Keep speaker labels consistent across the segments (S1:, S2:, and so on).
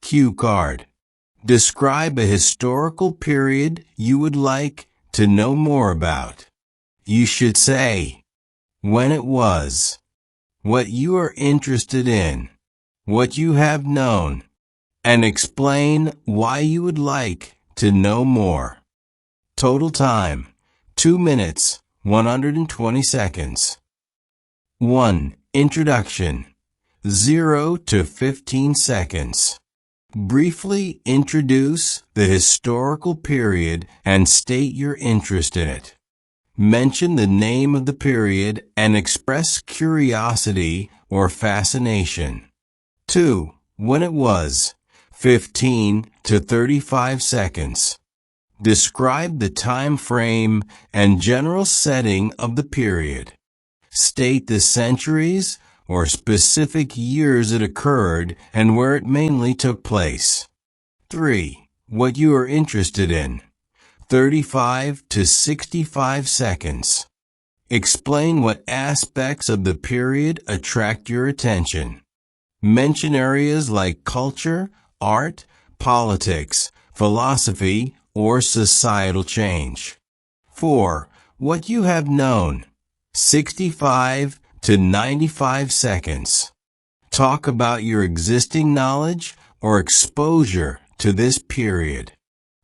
S1: Cue card. Describe a historical period you would like to know more about. You should say when it was, what you are interested in, what you have known, and explain why you would like to know more. Total time, 2 minutes, 120 seconds. 1. Introduction. 0 to 15 seconds. Briefly introduce the historical period and state your interest in it. Mention the name of the period and express curiosity or fascination. 2. When it was. 15 to 35 seconds. Describe the time frame and general setting of the period. State the centuries or specific years it occurred and where it mainly took place. 3. What you are interested in. 35 to 65 seconds. Explain what aspects of the period attract your attention. Mention areas like culture, art, politics, philosophy, or societal change. 4. What you have known. 65 to 95 seconds. Talk about your existing knowledge or exposure to this period.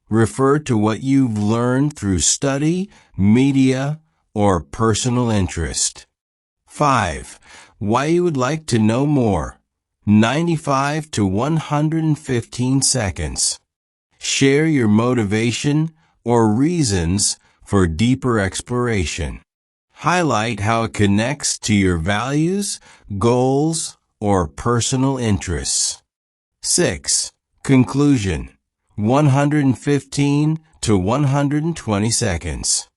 S1: Refer to what you've learned through study, media, or personal interest. 5. Why you would like to know more. 95 to 115 seconds. Share your motivation or reasons for deeper exploration. Highlight how it connects to your values, goals, or personal interests. 6. Conclusion. 115 to 120 seconds.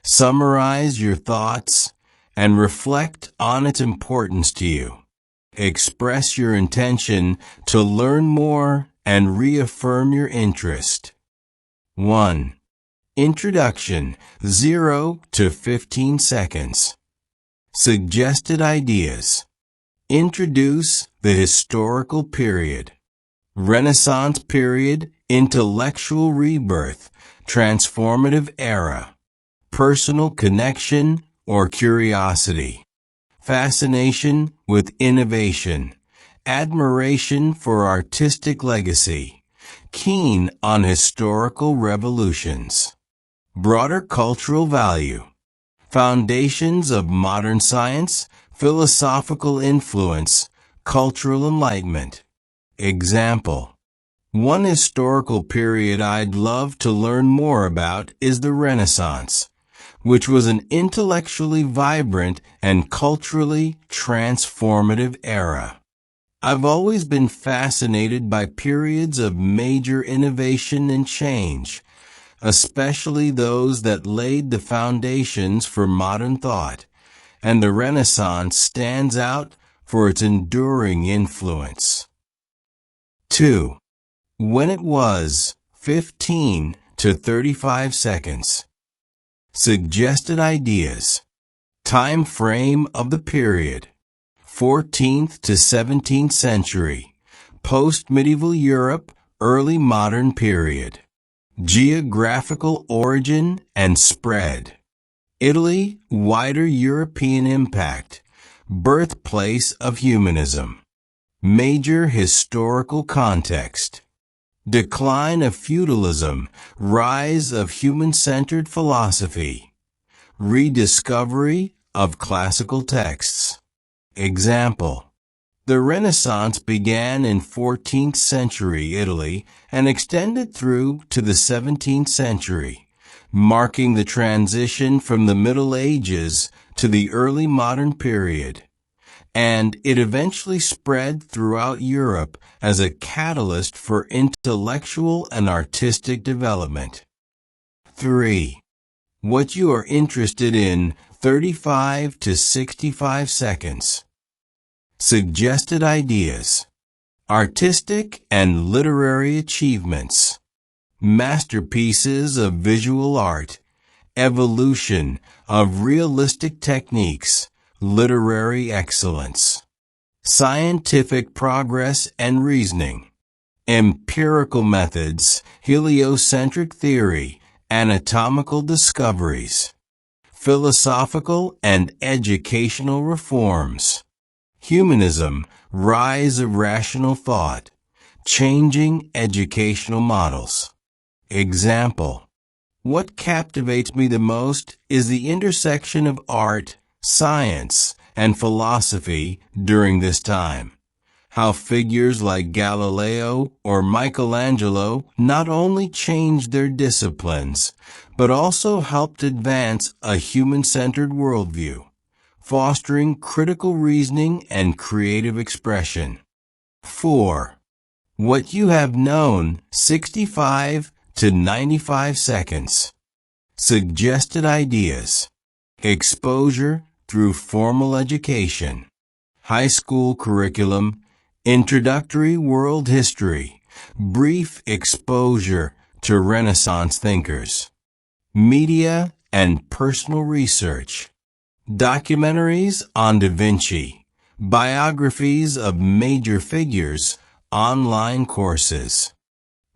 S1: Summarize your thoughts and reflect on its importance to you. Express your intention to learn more and reaffirm your interest. 1. Introduction. 0 to 15 seconds. Suggested ideas. Introduce the historical period. Renaissance period, intellectual rebirth, transformative era. Personal connection or curiosity. Fascination with innovation. Admiration for artistic legacy. Keen on historical revolutions. Broader cultural value. Foundations of modern science, philosophical influence, cultural enlightenment. Example. One historical period I'd love to learn more about is the Renaissance, which was an intellectually vibrant and culturally transformative era. I've always been fascinated by periods of major innovation and change, especially those that laid the foundations for modern thought, and the Renaissance stands out for its enduring influence. 2. When it was. 15 to 35 seconds. Suggested ideas. Time frame of the period. 14th to 17th century. Post-medieval Europe, early modern period. Geographical origin and spread. Italy, wider European impact. Birthplace of humanism. Major historical context. Decline of feudalism, rise of human-centered philosophy. Rediscovery of classical texts. Example. The Renaissance began in 14th century Italy and extended through to the 17th century, marking the transition from the Middle Ages to the early modern period. And it eventually spread throughout Europe as a catalyst for intellectual and artistic development. 3. What you are interested in. 35 to 65 seconds. Suggested ideas. Artistic and literary achievements. Masterpieces of visual art. Evolution of realistic techniques. Literary excellence. Scientific progress and reasoning. empirical methods, heliocentric theory, anatomical discoveries, philosophical and educational reforms, humanism, rise of rational thought, changing educational models. Example: what captivates me the most is the intersection of art, science, and philosophy during this time. How figures like Galileo or Michelangelo not only changed their disciplines, but also helped advance a human-centered worldview, fostering critical reasoning and creative expression. 4. What you have known, 65 to 95 seconds. Suggested ideas. Exposure through formal education. High school curriculum. Introductory world history. Brief exposure to Renaissance thinkers. Media and personal research. Documentaries on Da Vinci. Biographies of major figures. Online courses.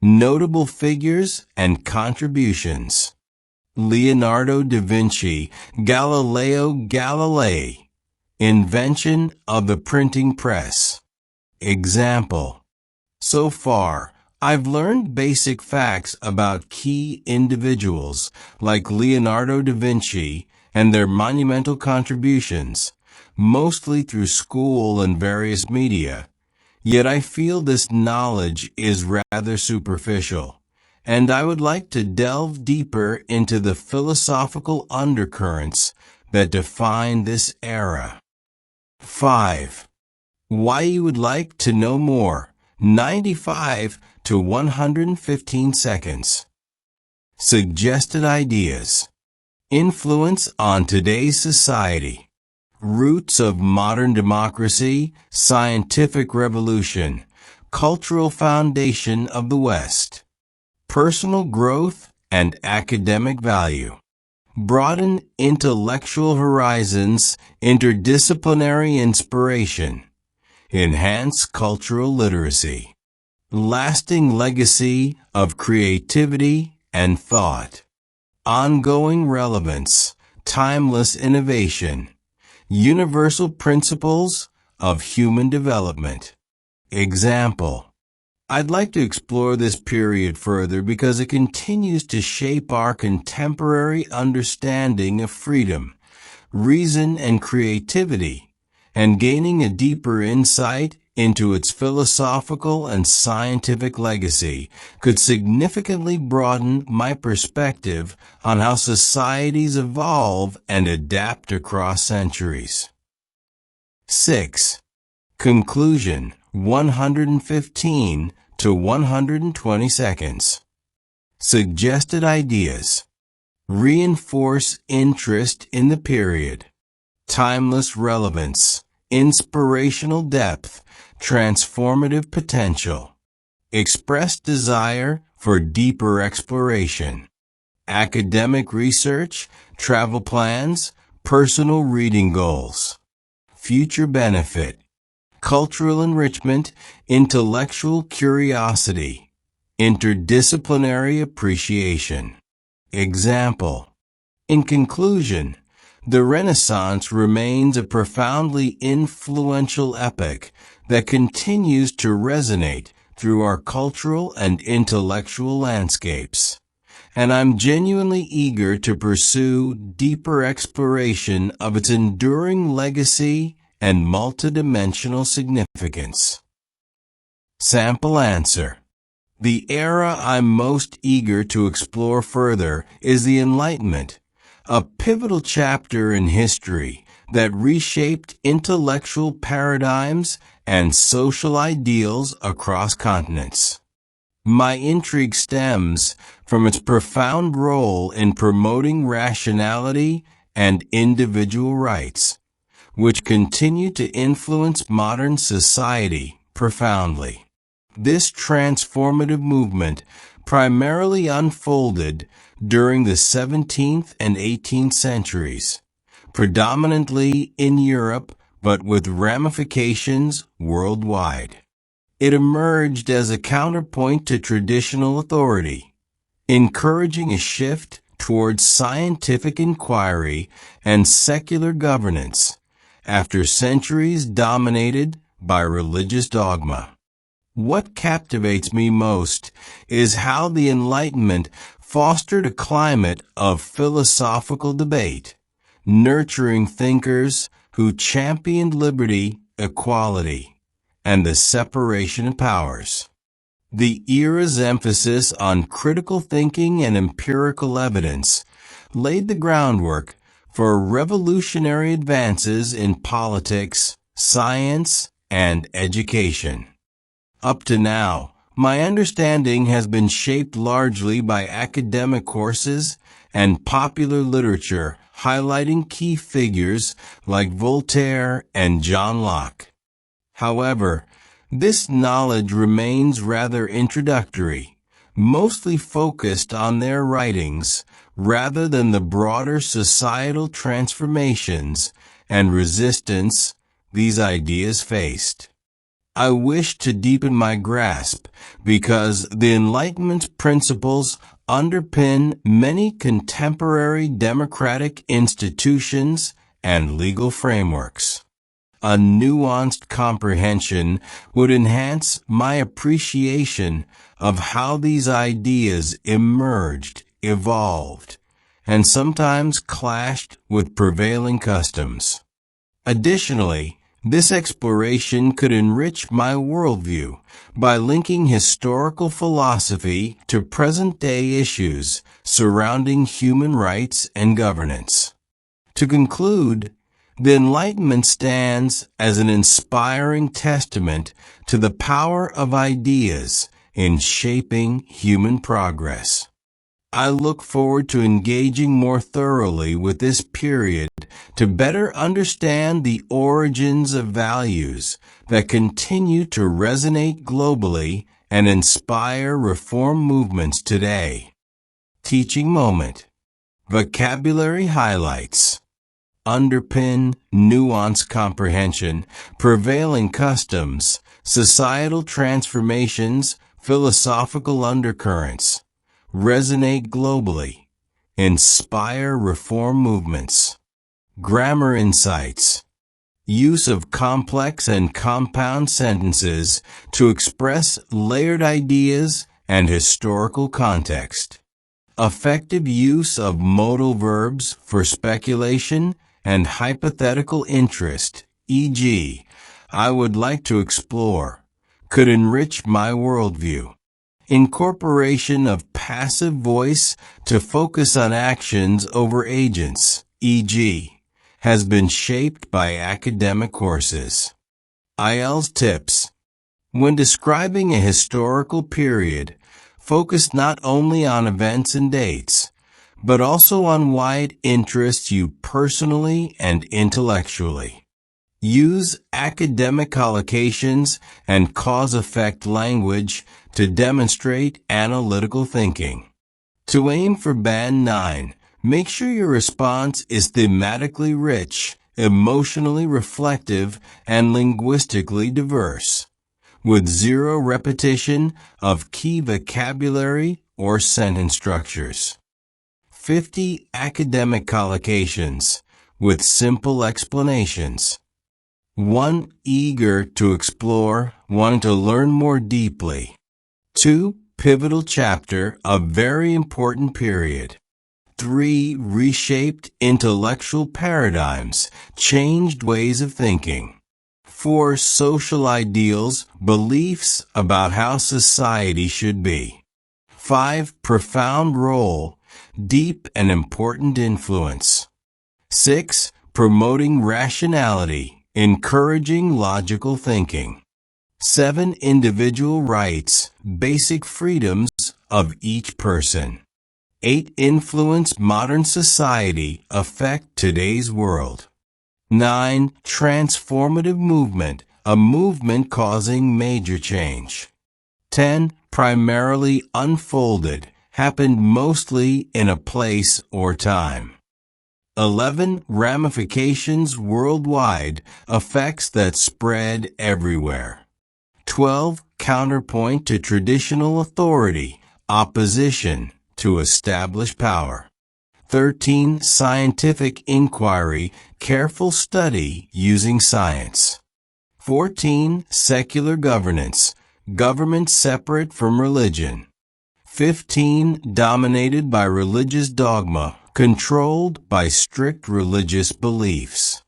S1: Notable figures and contributions. Leonardo da Vinci, Galileo Galilei. Invention of the printing press. Example: so far, I've learned basic facts about key individuals like Leonardo da Vinci and their monumental contributions, mostly through school and various media. Yet I feel this knowledge is rather superficial, and I would like to delve deeper into the philosophical undercurrents that define this era. 5. Why you would like to know more, 95 to 115 seconds. Suggested ideas. Influence on today's society. Roots of modern democracy, scientific revolution, cultural foundation of the West, personal growth and academic value, broaden intellectual horizons, interdisciplinary inspiration, enhance cultural literacy, lasting legacy of creativity and thought, ongoing relevance, timeless innovation, universal principles of human development. Example: I'd like to explore this period further because it continues to shape our contemporary understanding of freedom, reason, and creativity, and gaining a deeper insight into its philosophical and scientific legacy could significantly broaden my perspective on how societies evolve and adapt across centuries. 6. Conclusion, 115 to 120 seconds. Suggested ideas. Reinforce interest in the period. Timeless relevance, inspirational depth, transformative potential. Express desire for deeper exploration. Academic research, travel plans, personal reading goals. Future benefit. Cultural enrichment, intellectual curiosity. Interdisciplinary appreciation. Example: in conclusion, the Renaissance remains a profoundly influential epoch that continues to resonate through our cultural and intellectual landscapes, and I'm genuinely eager to pursue deeper exploration of its enduring legacy and multidimensional significance. Sample answer. The era I'm most eager to explore further is the Enlightenment, a pivotal chapter in history that reshaped intellectual paradigms and social ideals across continents. My intrigue stems from its profound role in promoting rationality and individual rights, which continue to influence modern society profoundly. This transformative movement primarily unfolded during the 17th and 18th centuries, predominantly in Europe but with ramifications worldwide. It emerged as a counterpoint to traditional authority, encouraging a shift towards scientific inquiry and secular governance after centuries dominated by religious dogma. What captivates me most is how the Enlightenment fostered a climate of philosophical debate, nurturing thinkers who championed liberty, equality, and the separation of powers. The era's emphasis on critical thinking and empirical evidence laid the groundwork for revolutionary advances in politics, science, and education. Up to now, my understanding has been shaped largely by academic courses and popular literature highlighting key figures like Voltaire and John Locke. However, this knowledge remains rather introductory, mostly focused on their writings rather than the broader societal transformations and resistance these ideas faced. I wish to deepen my grasp because the Enlightenment's principles underpin many contemporary democratic institutions and legal frameworks. A nuanced comprehension would enhance my appreciation of how these ideas emerged, evolved, and sometimes clashed with prevailing customs. Additionally, this exploration could enrich my worldview by linking historical philosophy to present-day issues surrounding human rights and governance. To conclude, the Enlightenment stands as an inspiring testament to the power of ideas in shaping human progress. I look forward to engaging more thoroughly with this period to better understand the origins of values that continue to resonate globally and inspire reform movements today. Teaching moment. Vocabulary highlights. Underpin, nuanced comprehension, prevailing customs, societal transformations, philosophical undercurrents. Resonate globally. Inspire reform movements. Grammar insights. Use of complex and compound sentences to express layered ideas and historical context. Effective use of modal verbs for speculation and hypothetical interest, e.g., I would like to explore, could enrich my worldview. Incorporation of passive voice to focus on actions over agents, e.g., has been shaped by academic courses. IELTS tips. When describing a historical period, focus not only on events and dates, but also on why it interests you personally and intellectually. Use academic collocations and cause-effect language to demonstrate analytical thinking. To aim for Band 9, make sure your response is thematically rich, emotionally reflective, and linguistically diverse, with zero repetition of key vocabulary or sentence structures. 50 academic collocations with simple explanations. 1. Eager to explore, wanting to learn more deeply. 2. Pivotal chapter, a very important period. 3. Reshaped intellectual paradigms, changed ways of thinking. 4. Social ideals, beliefs about how society should be. 5. Profound role, deep and important influence. 6. Promoting rationality, encouraging logical thinking. 7. Individual rights, basic freedoms of each person. 8. Influence modern society, affect today's world. 9. Transformative movement, a movement causing major change. 10. Primarily unfolded, happened mostly in a place or time. 11. Ramifications worldwide, effects that spread everywhere. 12. Counterpoint to traditional authority, opposition to established power. 13. Scientific inquiry, careful study using science. 14. Secular governance, government separate from religion. 15. Dominated by religious dogma, controlled by strict religious beliefs.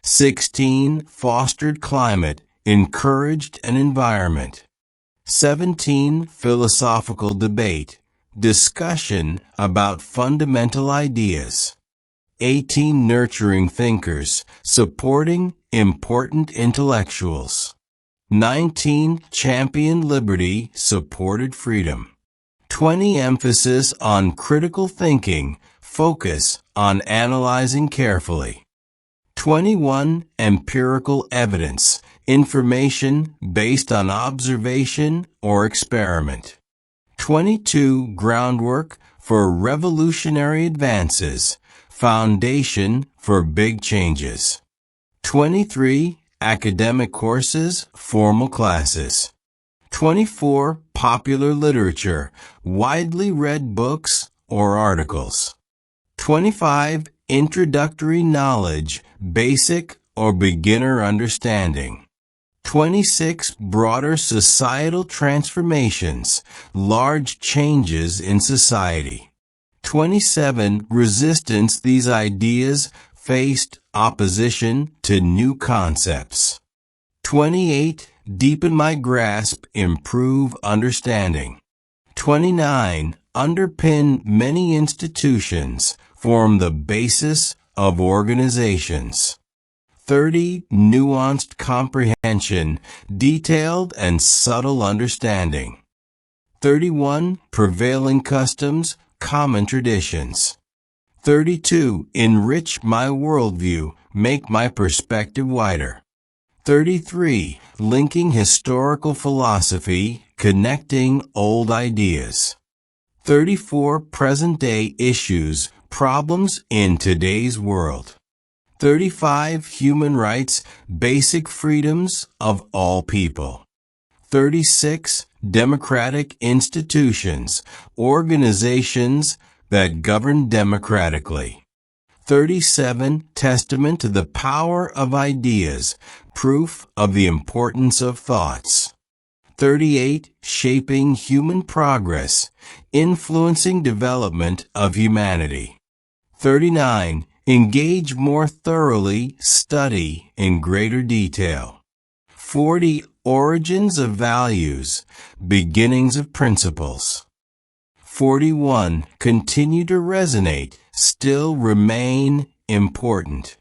S1: 16. Fostered climate, encouraged an environment. 17. Philosophical debate, discussion about fundamental ideas. 18. Nurturing thinkers, supporting important intellectuals. 19. Champion liberty, supported freedom. 20. Emphasis on critical thinking, focus on analyzing carefully. 21. Empirical evidence, information based on observation or experiment. 22. Groundwork for revolutionary advances, foundation for big changes. 23. Academic courses, formal classes. 24. Popular literature, widely read books or articles. 25. Introductory knowledge, basic or beginner understanding. 26. Broader societal transformations, large changes in society. 27. Resistance these ideas faced opposition to new concepts. 28. Deepen my grasp, improve understanding. 29. Underpin many institutions, form the basis of organizations. 30. Nuanced comprehension, detailed and subtle understanding. 31. Prevailing customs, common traditions. 32. Enrich my worldview, make my perspective wider. 33. Linking historical philosophy, connecting old ideas. 34. Present-day issues, problems in today's world. 35. Human rights, basic freedoms of all people. 36. Democratic institutions, organizations that govern democratically. 37. Testament to the power of ideas, proof of the importance of thoughts. 38. Shaping human progress, influencing development of humanity. 39. Engage more thoroughly, study in greater detail. 40. Origins of values, beginnings of principles. 41. Continue to resonate, still remain important.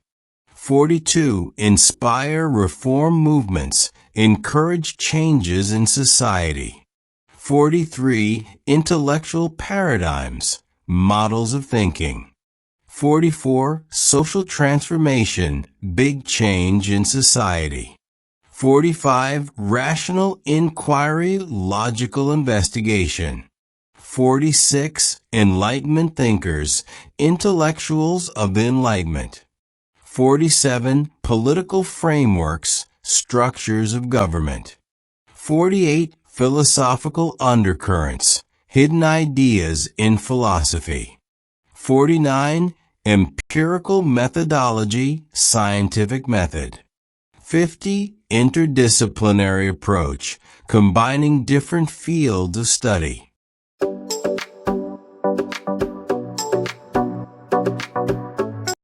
S1: 42. Inspire reform movements, encourage changes in society. 43. Intellectual paradigms, models of thinking. 44. Social transformation, big change in society. 45. Rational inquiry, logical investigation. 46. Enlightenment thinkers, intellectuals of the Enlightenment. 47. Political frameworks, structures of government. 48. Philosophical undercurrents, hidden ideas in philosophy. 49. Empirical methodology, scientific method. 50. Interdisciplinary approach, combining different fields of study.